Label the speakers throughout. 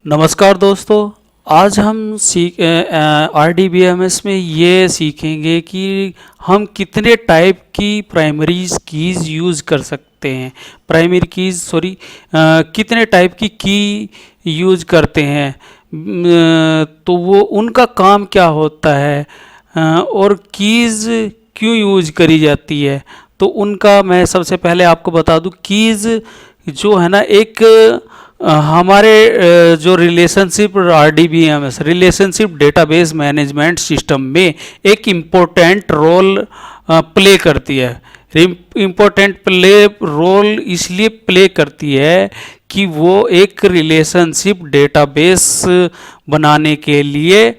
Speaker 1: नमस्कार दोस्तों। आज हम RDBMS में ये सीखेंगे कि हम कितने टाइप की प्राइमरीज कीज़ यूज़ कर सकते हैं। कितने टाइप की की यूज़ करते हैं, तो वो उनका काम क्या होता है, और कीज़ क्यों यूज़ करी जाती है। तो उनका मैं सबसे पहले आपको बता दूं, कीज़ जो है ना, एक हमारे जो relationship RDBMS relationship database management system में एक इम्पोर्टेंट रोल प्ले करती है। इम्पोर्टेंट रोल इसलिए प्ले करती है कि वो एक रिलेशनशिप डेटाबेस बनाने के लिए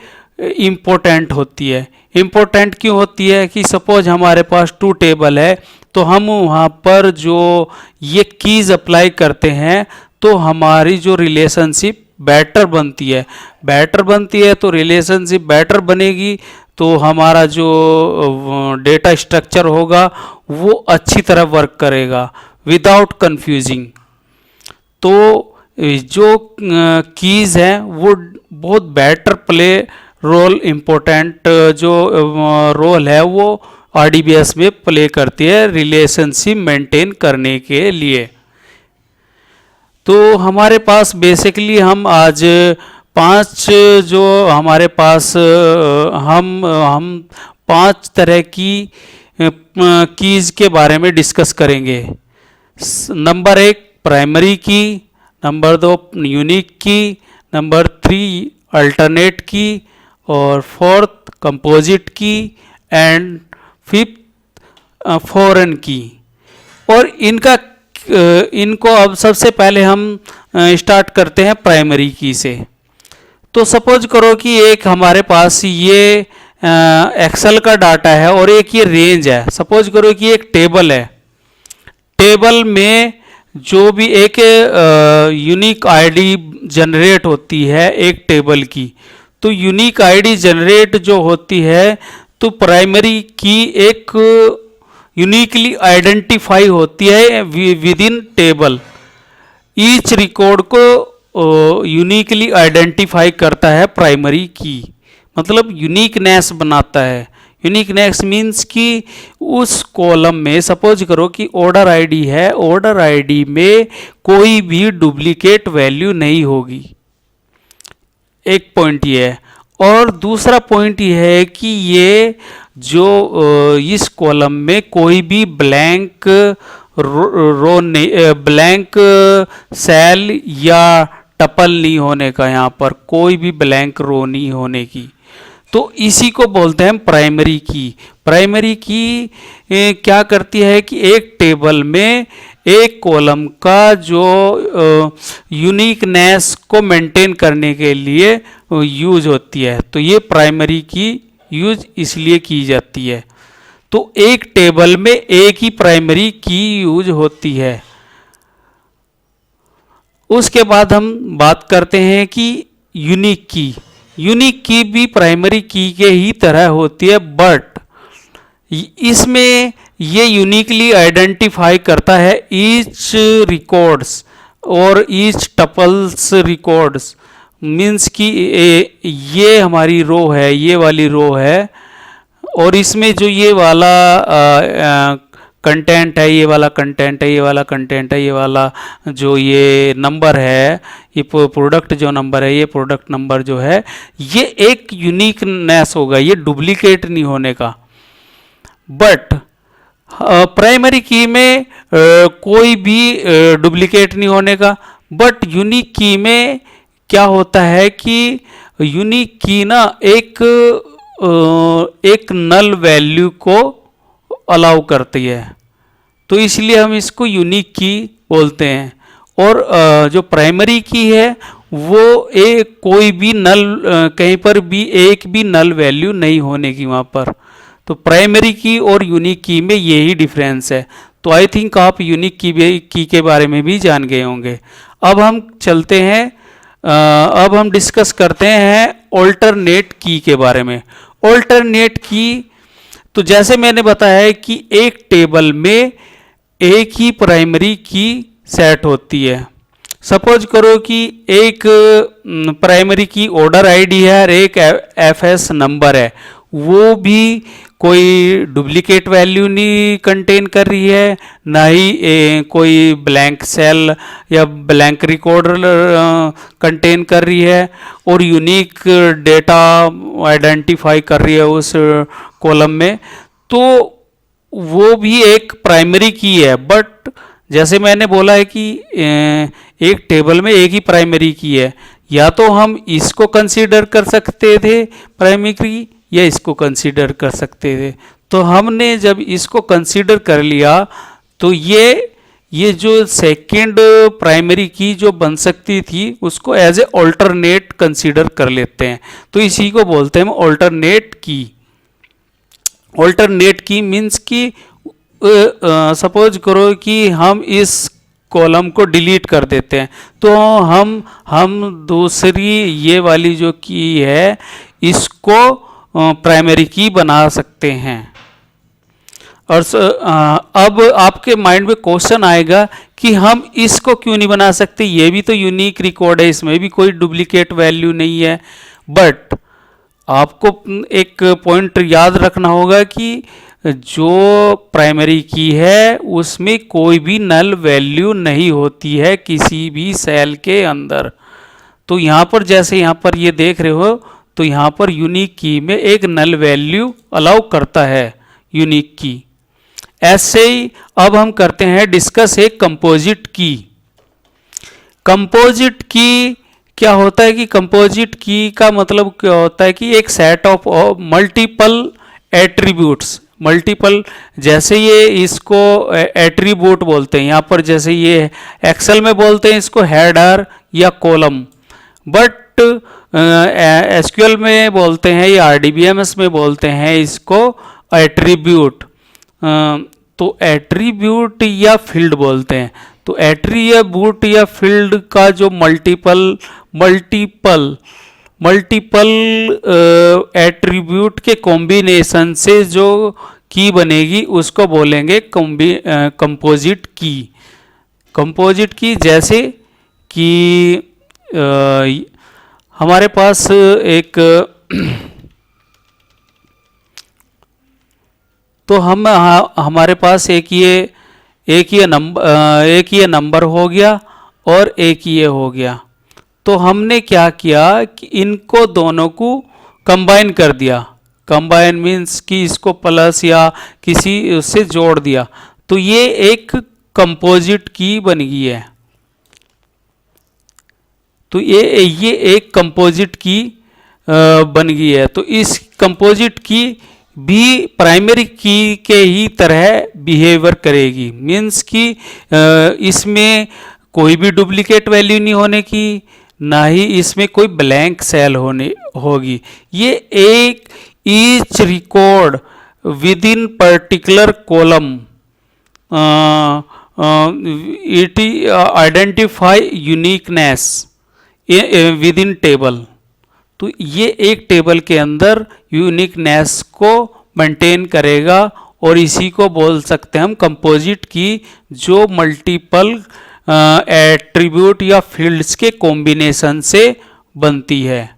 Speaker 1: इम्पोर्टेंट होती है। इम्पोर्टेंट क्यों होती है कि सपोज हमारे पास 2 टेबल है, तो हम वहाँ पर जो ये कीज़ अप्लाई करते हैं तो हमारी जो रिलेशनशिप बेटर बनती है तो रिलेशनशिप बेटर बनेगी, तो हमारा जो डेटा स्ट्रक्चर होगा वो अच्छी तरह वर्क करेगा विदाउट कंफ्यूजिंग। तो जो कीज़ हैं वो बहुत बेटर प्ले रोल, इम्पोर्टेंट जो रोल है वो RDBMS में प्ले करती है रिलेशनशिप मेंटेन करने के लिए। तो हमारे पास बेसिकली हम आज 5 जो हमारे पास हम 5 तरह की कीज़ के बारे में डिस्कस करेंगे। नंबर 1 प्राइमरी की, नंबर 2 यूनिक की, नंबर 3 अल्टरनेट की, और 4th composite key, and 5th foreign की। और इनको अब सबसे पहले हम स्टार्ट करते हैं प्राइमरी की से। तो सपोज करो कि एक हमारे पास ये एक्सेल का डाटा है और एक ये रेंज है। सपोज करो कि एक टेबल है, टेबल में जो भी एक यूनिक आईडी जनरेट होती है एक टेबल की, तो यूनिक आईडी जनरेट जो होती है तो प्राइमरी की एक यूनिकली आइडेंटिफाई होती है with in table. Each record को यूनिकली आइडेंटिफाई करता है प्राइमरी की, मतलब यूनिकनेस बनाता है। यूनिकनेस मीन्स कि उस कॉलम में सपोज करो कि ऑर्डर आईडी है, ऑर्डर आईडी में कोई भी डुप्लीकेट वैल्यू नहीं होगी। एक पॉइंट ये है। और दूसरा पॉइंट ये है कि ये जो इस कॉलम में कोई भी ब्लैंक रो नहीं, ब्लैंक सेल या टपल नहीं होने का, यहाँ पर कोई भी ब्लैंक रो नहीं होने की। तो इसी को बोलते हैं प्राइमरी की। प्राइमरी की क्या करती है कि एक टेबल में एक कॉलम का जो यूनिकनेस को मेंटेन करने के लिए यूज होती है। तो ये प्राइमरी की यूज इसलिए की जाती है। तो एक टेबल में एक ही प्राइमरी की यूज होती है। उसके बाद हम बात करते हैं कि यूनिक की। यूनिक की भी प्राइमरी की के ही तरह होती है, बट इसमें ये यूनिकली आइडेंटिफाई करता है ईच रिकॉर्ड्स और ईच टपल्स रिकॉर्ड्स। मीन्स कि ये हमारी रो है, ये वाली रो है, और इसमें जो ये वाला कंटेंट है, ये वाला कंटेंट है, ये वाला कंटेंट है, ये वाला जो ये नंबर है, ये प्रोडक्ट जो नंबर है, ये प्रोडक्ट नंबर जो है, ये एक यूनिकनेस होगा, ये डुप्लीकेट नहीं होने का। बट प्राइमरी की में कोई भी डुप्लीकेट नहीं होने का। बट यूनिक की में क्या होता है कि यूनिक की ना एक नल वैल्यू को अलाउ करती है, तो इसलिए हम इसको यूनिक की बोलते हैं। और जो प्राइमरी की है वो कोई भी नल, कहीं पर भी एक भी नल वैल्यू नहीं होने की वहाँ पर। तो प्राइमरी की और यूनिक की में यही डिफरेंस है। तो आई थिंक आप यूनिक की के बारे में भी जान गए होंगे। अब हम चलते हैं, अब हम डिस्कस करते हैं ऑल्टरनेट की के बारे में। ऑल्टरनेट की, तो जैसे मैंने बताया है कि एक टेबल में एक ही प्राइमरी की सेट होती है, सपोज करो कि एक प्राइमरी की ऑर्डर आईडी है और एक एफएस नंबर है, वो भी कोई डुप्लीकेट वैल्यू नहीं कंटेन कर रही है, ना ही कोई ब्लैंक सेल या ब्लैंक रिकॉर्ड कंटेन कर रही है, और यूनिक डेटा आइडेंटिफाई कर रही है उस कॉलम में, तो वो भी एक प्राइमरी की है। बट जैसे मैंने बोला है कि एक टेबल में एक ही प्राइमरी की है, या तो हम इसको कंसीडर कर सकते थे प्राइमरी या इसको कंसीडर कर सकते थे। तो हमने जब इसको कंसीडर कर लिया तो ये जो सेकंड प्राइमरी की जो बन सकती थी उसको एज ए ऑल्टरनेट कंसीडर कर लेते हैं। तो इसी को बोलते हैं हम ऑल्टरनेट की। ऑल्टरनेट की मीन्स कि सपोज करो कि हम इस कॉलम को डिलीट कर देते हैं, तो हम दूसरी ये वाली जो की है इसको प्राइमरी की बना सकते हैं। और अब आपके माइंड में क्वेश्चन आएगा कि हम इसको क्यों नहीं बना सकते, ये भी तो यूनिक रिकॉर्ड है, इसमें भी कोई डुप्लीकेट वैल्यू नहीं है। बट आपको एक पॉइंट याद रखना होगा कि जो प्राइमरी की है उसमें कोई भी नल वैल्यू नहीं होती है किसी भी सेल के अंदर। तो यहाँ पर जैसे यहाँ पर ये देख रहे हो, तो यहाँ पर यूनिक की में एक नल वैल्यू अलाउ करता है यूनिक की। ऐसे ही अब हम करते हैं डिस्कस एक कंपोजिट की। कंपोजिट की क्या होता है कि कंपोजिट की का मतलब क्या होता है कि एक set of multiple attributes, multiple, जैसे ये इसको एट्रीब्यूट बोलते हैं, यहाँ पर जैसे ये एक्सेल में बोलते हैं इसको हेडर या कॉलम, बट एसक्यूएल में बोलते हैं या आरडीबीएमएस में बोलते हैं इसको एट्रीब्यूट। तो एट्रीब्यूट या फील्ड बोलते हैं। तो एट्रीब्यूट या फील्ड का जो मल्टीपल एट्रीब्यूट के कॉम्बिनेशन से जो की बनेगी उसको बोलेंगे कंपोजिट की। कंपोजिट की जैसे कि हमारे पास एक तो हमारे पास एक ये नंबर हो गया और एक ये हो गया। तो हमने क्या किया कि इनको दोनों को कंबाइन कर दिया। कंबाइन मीन्स कि इसको प्लस या किसी उससे जोड़ दिया, तो ये एक कंपोजिट की बन गई है। तो ये एक कंपोजिट की बन गई है। तो इस कंपोजिट की भी प्राइमरी की के ही तरह बिहेवियर करेगी, मीन्स कि इसमें कोई भी डुप्लीकेट वैल्यू नहीं होने की, ना ही इसमें कोई ब्लैंक सेल होगी। ये एक each record with in particular column it identify uniqueness with in table. तो ये एक टेबल के अंदर यूनिकनेस को मेंटेन करेगा, और इसी को बोल सकते हैं हम कंपोजिट की, जो मल्टीपल एट्रीब्यूट या फील्ड्स के कॉम्बिनेशन से बनती है।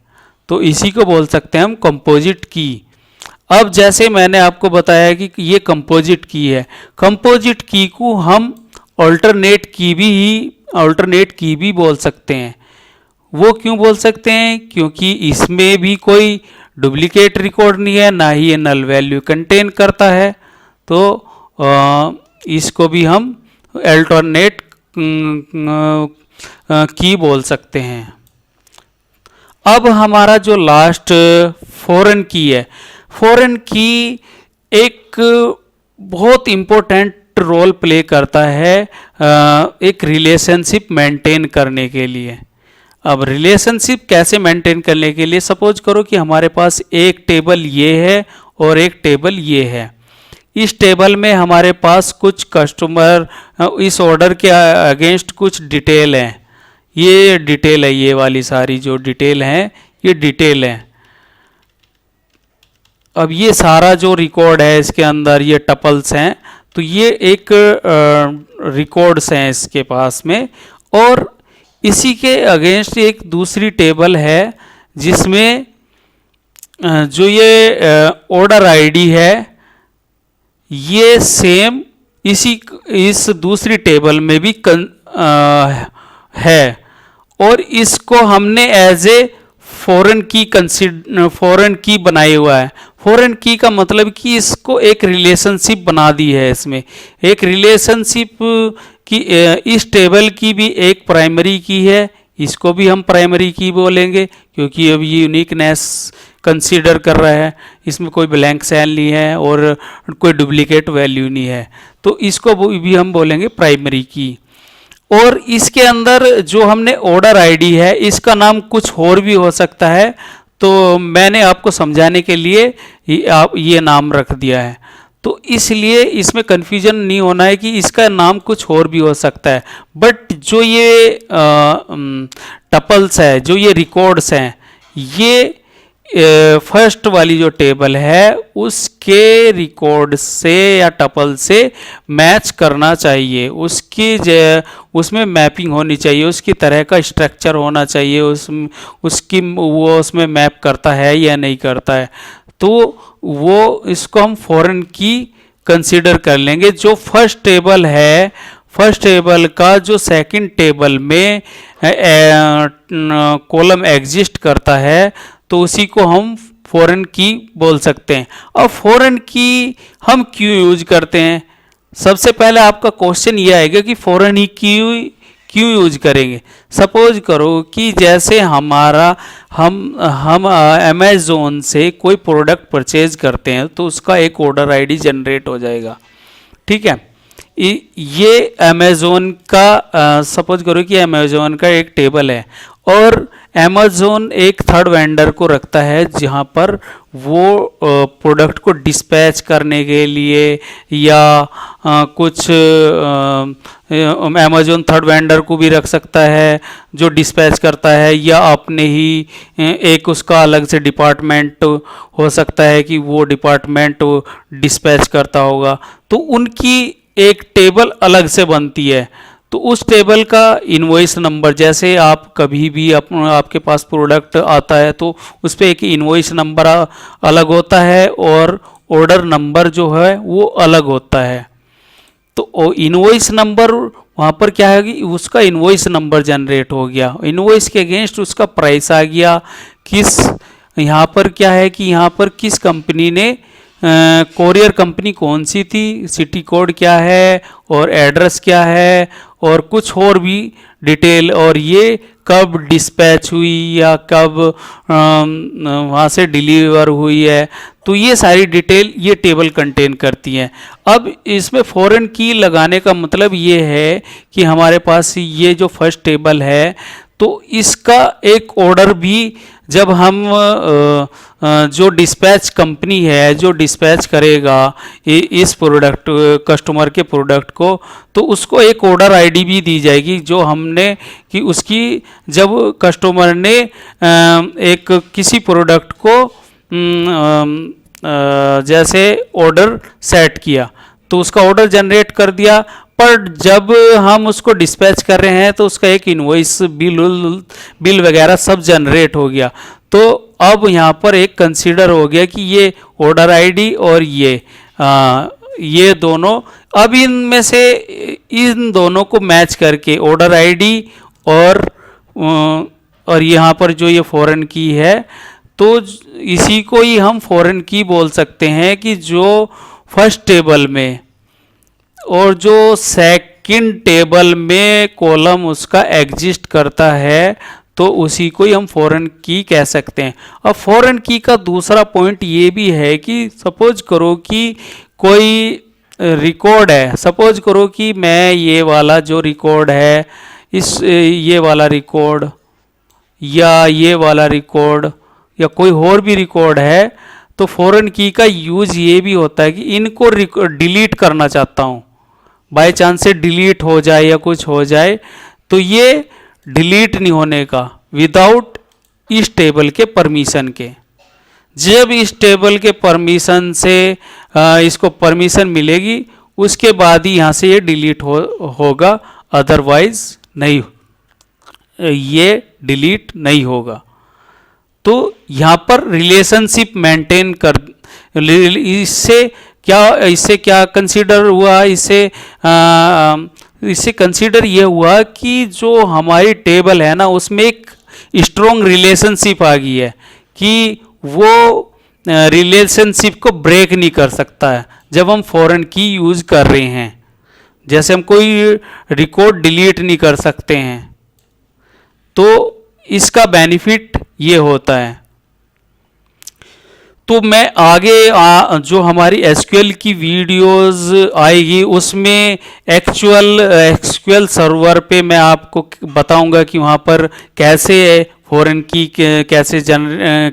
Speaker 1: तो इसी को बोल सकते हैं हम कंपोजिट की। अब जैसे मैंने आपको बताया कि ये कंपोजिट की है, कंपोजिट की को हम ऑल्टरनेट की भी बोल सकते हैं। वो क्यों बोल सकते हैं? क्योंकि इसमें भी कोई डुप्लीकेट रिकॉर्ड नहीं है, ना ही ये नल वैल्यू कंटेन करता है। तो इसको भी हम अल्टरनेट की बोल सकते हैं। अब हमारा जो लास्ट फॉरेन की है, फॉरेन की एक बहुत इम्पोर्टेंट रोल प्ले करता है एक रिलेशनशिप मेंटेन करने के लिए। अब रिलेशनशिप कैसे मेंटेन करने के लिए, सपोज करो कि हमारे पास एक टेबल ये है और एक टेबल ये है। इस टेबल में हमारे पास कुछ कस्टमर इस ऑर्डर के अगेंस्ट कुछ डिटेल हैं। ये डिटेल है, ये वाली सारी जो डिटेल हैं ये डिटेल है। अब ये सारा जो रिकॉर्ड है इसके अंदर ये टपल्स हैं, तो ये एक रिकॉर्ड्स हैं इसके पास में। और इसी के अगेंस्ट एक दूसरी टेबल है जिसमें जो ये ऑर्डर आईडी है ये सेम इस दूसरी टेबल में भी है, और इसको हमने एज ए फॉरेन की बनाया हुआ है। फॉरेन की का मतलब कि इसको एक रिलेशनशिप बना दी है। इसमें एक रिलेशनशिप की इस टेबल की भी एक प्राइमरी की है, इसको भी हम प्राइमरी की बोलेंगे क्योंकि अब ये यूनिकनेस कंसीडर कर रहा है, इसमें कोई ब्लैंक सेल नहीं है और कोई डुप्लीकेट वैल्यू नहीं है, तो इसको भी हम बोलेंगे प्राइमरी की। और इसके अंदर जो हमने ऑर्डर आईडी है इसका नाम कुछ और भी हो सकता है, तो मैंने आपको समझाने के लिए ये नाम रख दिया है। तो इसलिए इसमें कन्फ्यूजन नहीं होना है कि इसका नाम कुछ और भी हो सकता है। बट जो ये टपल्स है, जो ये रिकॉर्ड्स हैं, ये फर्स्ट वाली जो टेबल है उसके रिकॉर्ड से या टपल से मैच करना चाहिए, उसमें मैपिंग होनी चाहिए, उसकी तरह का स्ट्रक्चर होना चाहिए, वो उसमें मैप करता है या नहीं करता है, तो वो इसको हम फॉरेन की कंसीडर कर लेंगे। जो फर्स्ट टेबल है, फर्स्ट टेबल का जो सेकंड टेबल में कॉलम एग्जिस्ट करता है तो उसी को हम फॉरेन की बोल सकते हैं। अब फॉरेन की हम क्यों यूज करते हैं? सबसे पहले आपका क्वेश्चन ये आएगा कि फॉरेन ही क्यों यूज करेंगे। सपोज करो कि जैसे हम अमेज़ोन से कोई प्रोडक्ट परचेज करते हैं तो उसका एक ऑर्डर आईडी जनरेट हो जाएगा, ठीक है। ये अमेज़ोन का सपोज करो कि अमेज़ोन का एक टेबल है और अमेज़ोन एक थर्ड वेंडर को रखता है जहाँ पर वो प्रोडक्ट को डिस्पैच करने के लिए या कुछ अमेज़ोन थर्ड वेंडर को भी रख सकता है जो डिस्पैच करता है, या अपने ही एक उसका अलग से डिपार्टमेंट हो सकता है कि वो डिपार्टमेंट डिस्पैच करता होगा, तो उनकी एक टेबल अलग से बनती है। तो उस टेबल का इनवॉइस नंबर, जैसे आप कभी भी आपके पास प्रोडक्ट आता है तो उस पर एक इनवॉइस नंबर अलग होता है और ऑर्डर नंबर जो है वो अलग होता है। तो इनवॉइस नंबर वहाँ पर क्या है कि उसका इनवॉइस नंबर जनरेट हो गया, इनवॉइस के अगेंस्ट उसका प्राइस आ गया, यहाँ पर क्या है कि यहाँ पर किस कंपनी ने कोरियर कंपनी कौन सी थी, सिटी कोड क्या है और एड्रेस क्या है और कुछ और भी डिटेल, और ये कब डिस्पैच हुई या कब वहाँ से डिलीवर हुई है, तो ये सारी डिटेल ये टेबल कंटेन करती हैं। अब इसमें फॉरेन की लगाने का मतलब ये है कि हमारे पास ये जो फर्स्ट टेबल है तो इसका एक ऑर्डर भी जब हम जो डिस्पैच कंपनी है जो डिस्पैच करेगा इस प्रोडक्ट कस्टमर के प्रोडक्ट को, तो उसको एक ऑर्डर आईडी भी दी जाएगी जो हमने कि उसकी जब कस्टमर ने एक किसी प्रोडक्ट को जैसे ऑर्डर सेट किया तो उसका ऑर्डर जनरेट कर दिया, पर जब हम उसको डिस्पैच कर रहे हैं तो उसका एक इनवॉइस बिल वगैरह सब जनरेट हो गया। तो अब यहाँ पर एक कंसीडर हो गया कि ये ऑर्डर आईडी और ये दोनों, अब इनमें से इन दोनों को मैच करके ऑर्डर आईडी और यहाँ पर जो ये फॉरेन की है तो इसी को ही हम फॉरेन की बोल सकते हैं कि जो फर्स्ट टेबल में और जो सेकंड टेबल में कॉलम उसका एग्जिस्ट करता है तो उसी को ही हम फॉरेन की कह सकते हैं। अब फॉरेन की का दूसरा पॉइंट ये भी है कि सपोज करो कि कोई रिकॉर्ड है, सपोज करो कि मैं ये वाला जो रिकॉर्ड है ये वाला रिकॉर्ड या ये वाला रिकॉर्ड या कोई और भी रिकॉर्ड है, तो फॉरेन की का यूज ये भी होता है कि इनको डिलीट करना चाहता हूँ, बाय चांस से डिलीट हो जाए या कुछ हो जाए तो ये डिलीट नहीं होने का विदाउट इस टेबल के परमिशन के। जब इस टेबल के परमिशन से इसको परमिशन मिलेगी उसके बाद ही यहाँ से ये डिलीट होगा, अदरवाइज नहीं ये डिलीट नहीं होगा। तो यहाँ पर रिलेशनशिप मेंटेन कर, इससे क्या कंसीडर हुआ, इससे कंसीडर ये हुआ कि जो हमारी टेबल है ना उसमें एक स्ट्रॉन्ग रिलेशनशिप आ गई है कि वो रिलेशनशिप को ब्रेक नहीं कर सकता है जब हम फॉरेन की यूज कर रहे हैं। जैसे हम कोई रिकॉर्ड डिलीट नहीं कर सकते हैं, तो इसका बेनिफिट ये होता है। तो मैं आगे जो हमारी एसक्यूएल की वीडियोस आएगी उसमें एक्चुअल सर्वर पे मैं आपको बताऊंगा कि वहाँ पर कैसे फॉरेन की कैसे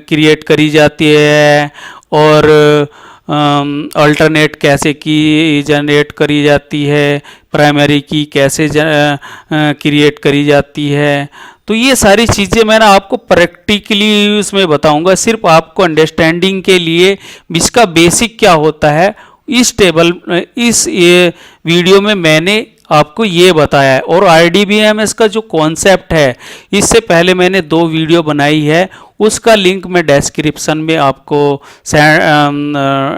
Speaker 1: क्रिएट करी जाती है और अल्टरनेट कैसे की जनरेट करी जाती है, प्राइमरी की कैसे क्रिएट करी जाती है। तो ये सारी चीज़ें मैं ना आपको प्रैक्टिकली उसमें बताऊंगा, सिर्फ आपको अंडरस्टैंडिंग के लिए इसका बेसिक क्या होता है इस ये वीडियो में मैंने आपको ये बताया है। और RDBMS का जो कॉन्सेप्ट है, इससे पहले मैंने 2 वीडियो बनाई है, उसका लिंक मैं डिस्क्रिप्शन में आपको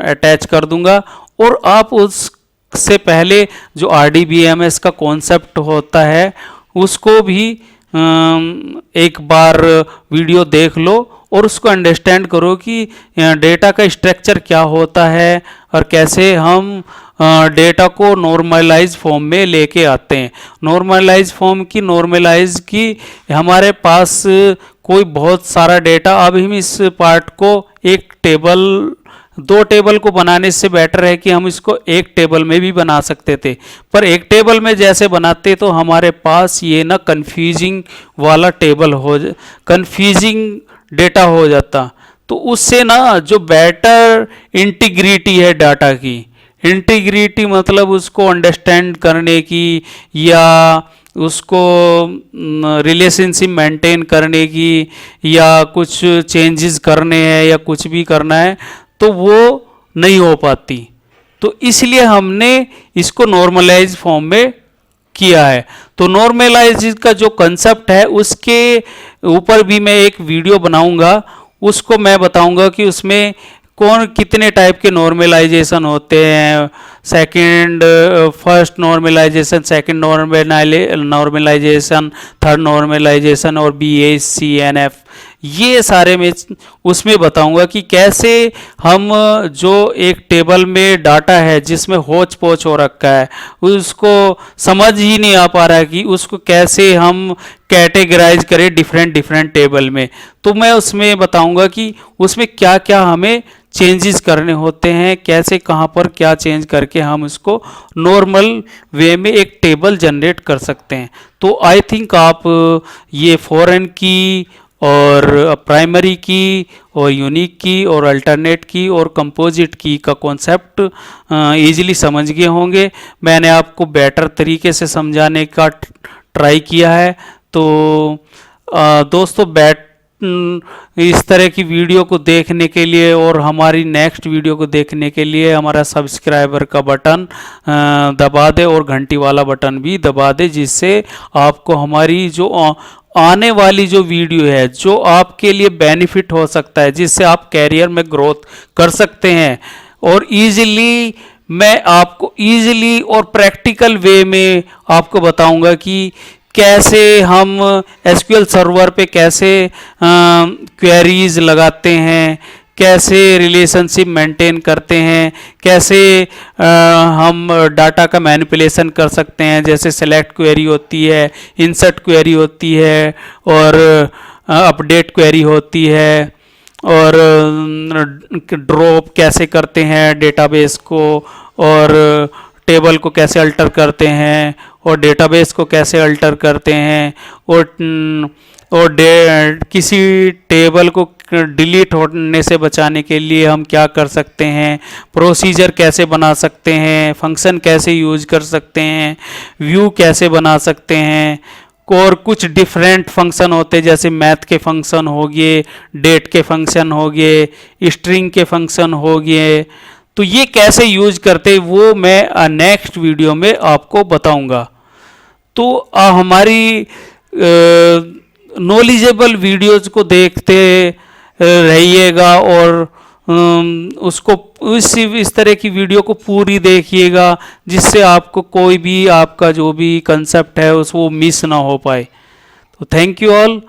Speaker 1: अटैच कर दूंगा। और आप उससे पहले जो RDBMS का कॉन्सेप्ट होता है उसको भी एक बार वीडियो देख लो और उसको अंडरस्टैंड करो कि डेटा का स्ट्रक्चर क्या होता है और कैसे हम डेटा को नॉर्मलाइज फॉर्म में लेके आते हैं। नॉर्मलाइज की हमारे पास कोई बहुत सारा डेटा, अब हम इस पार्ट को एक टेबल 2 टेबल को बनाने से बेटर है कि हम इसको एक टेबल में भी बना सकते थे, पर एक टेबल में जैसे बनाते तो हमारे पास ये ना कंफ्यूजिंग वाला कंफ्यूजिंग डेटा हो जाता। तो उससे ना जो बेटर इंटीग्रिटी है डाटा की, इंटीग्रिटी मतलब उसको अंडरस्टैंड करने की या उसको रिलेशनशिप मेंटेन करने की या कुछ चेंजेस करने हैं या कुछ भी करना है तो वो नहीं हो पाती। तो इसलिए हमने इसको नॉर्मलाइज फॉर्म में किया है। तो नॉर्मलाइज का जो कंसेप्ट है उसके ऊपर भी मैं एक वीडियो बनाऊंगा, उसको मैं बताऊंगा कि उसमें कौन कितने टाइप के नॉर्मलाइजेशन होते हैं, first normalisation, second normalisation, third normalisation और BACNF, ये सारे में उसमें बताऊंगा कि कैसे हम जो एक टेबल में डाटा है जिसमें होच पोच हो रखा है, उसको समझ ही नहीं आ पा रहा है कि उसको कैसे हम कैटेगराइज करें डिफरेंट टेबल में। तो मैं उसमें बताऊंगा कि उसमें क्या क्या हमें चेंजेस करने होते हैं, कैसे कहाँ पर क्या चेंज करके हम इसको नॉर्मल वे में एक टेबल जनरेट कर सकते हैं। तो आई थिंक आप ये फॉरेन की और प्राइमरी की और यूनिक की और अल्टरनेट की और कंपोजिट की का कॉन्सेप्ट ईजिली समझ गए होंगे। मैंने आपको बेटर तरीके से समझाने का ट्राई किया है। तो दोस्तों इस तरह की वीडियो को देखने के लिए और हमारी नेक्स्ट वीडियो को देखने के लिए हमारा सब्सक्राइबर का बटन दबा दे और घंटी वाला बटन भी दबा दे, जिससे आपको हमारी जो आने वाली जो वीडियो है जो आपके लिए बेनिफिट हो सकता है, जिससे आप कैरियर में ग्रोथ कर सकते हैं। और इजीली मैं आपको इजीली और प्रैक्टिकल वे में आपको बताऊंगा कि कैसे हम एसक्यूएल सर्वर पे कैसे क्वेरीज लगाते हैं, कैसे रिलेशनशिप मेंटेन करते हैं, कैसे हम डाटा का मैनिपुलेशन कर सकते हैं, जैसे सेलेक्ट क्वेरी होती है, इंसर्ट क्वेरी होती है और अपडेट क्वेरी होती है, और ड्रॉप कैसे करते हैं डेटाबेस को, और टेबल को कैसे अल्टर करते हैं, और डेटाबेस को कैसे अल्टर करते हैं, और किसी टेबल को डिलीट होने से बचाने के लिए हम क्या कर सकते हैं, प्रोसीजर कैसे बना सकते हैं, फंक्शन कैसे यूज कर सकते हैं, व्यू कैसे बना सकते हैं, और कुछ डिफरेंट फंक्शन होते हैं जैसे मैथ के फंक्शन हो गए, डेट के फंक्शन हो गए, स्ट्रिंग के फंक्शन हो गए। तो ये कैसे यूज करते वो मैं नेक्स्ट वीडियो में आपको बताऊंगा। तो हमारी नॉलेजेबल वीडियोज को देखते रहिएगा और उसको इस तरह की वीडियो को पूरी देखिएगा जिससे आपको कोई भी आपका जो भी कंसेप्ट है उस वो मिस ना हो पाए। तो थैंक यू ऑल।